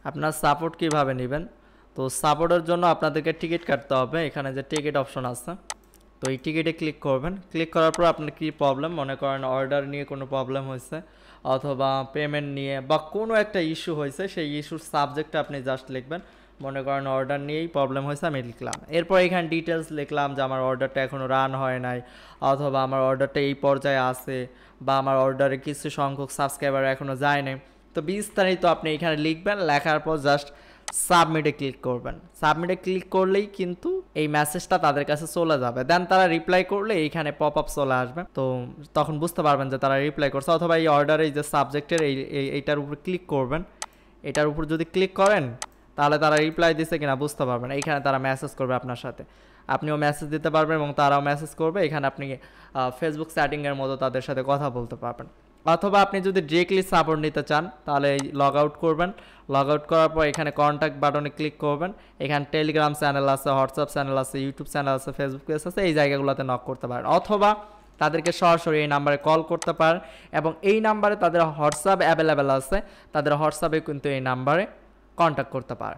আপনার সাপোর্ট কিভাবে নেবেন? তো সাপোর্টের জন্য আপনাদেরকে টিকিট কাটতে হবে। এখানে যে টিকিট অপশন আছে, তো এই টিকিটে ক্লিক করবেন। ক্লিক করার পর আপনার কী প্রবলেম, মনে করেন অর্ডার নিয়ে কোনো প্রবলেম হয়েছে অথবা পেমেন্ট নিয়ে বা কোনো একটা ইস্যু হয়েছে, সেই ইস্যুর সাবজেক্টটা আপনি জাস্ট লিখবেন। মনে করেন অর্ডার নিয়েই প্রবলেম হয়েছে, আমি লিখলাম। এরপর এখানে ডিটেলস লিখলাম যে আমার অর্ডারটা এখনও রান হয় নাই, অথবা আমার অর্ডারটা এই পর্যায়ে আছে, বা আমার অর্ডারে কিছু সংখ্যক সাবস্ক্রাইবার এখনও যায় নাই। তো বিস্তারিত আপনি এখানে লিখবেন। লেখার পর জাস্ট সাবমিটে ক্লিক করবেন। সাবমিটে ক্লিক করলেই কিন্তু এই মেসেজটা তাদের কাছে চলে যাবে। দেন তারা রিপ্লাই করলে এইখানে পপ আপ চলে আসবে, তো তখন বুঝতে পারবেন যে তারা রিপ্লাই করছে। অথবা এই অর্ডারে যে সাবজেক্টের এইটার উপর ক্লিক করবেন। এটার উপর যদি ক্লিক করেন তাহলে তারা রিপ্লাই দিছে কিনা বুঝতে পারবেন। এইখানে তারা মেসেজ করবে আপনার সাথে, আপনিও মেসেজ দিতে পারবেন এবং তারাও মেসেজ করবে। এখানে আপনি ফেসবুক চ্যাটিংয়ের মতো তাদের সাথে কথা বলতে পারবেন। অথবা আপনি যদি ডিরেক্টলি সাপোর্ট নিতে চান তাহলে লগ আউট করবেন। লগ আউট করার পর এখানে কন্ট্যাক্ট বাটনে ক্লিক করবেন। এখানে টেলিগ্রাম চ্যানেল আছে, হোয়াটসঅ্যাপ চ্যানেল আছে, ইউটিউব চ্যানেল আছে, ফেসবুক পেজ আছে, এই জায়গাগুলোতে নক করতে পারেন। অথবা তাদেরকে সরাসরি এই নাম্বারে কল করতে পারেন, এবং এই নাম্বারে তাদের হোয়াটসঅ্যাপ অ্যাভেলেবেল আছে, তাদের হোয়াটসঅ্যাপে কিন্তু এই নাম্বারে কন্ট্যাক্ট করতে পারেন।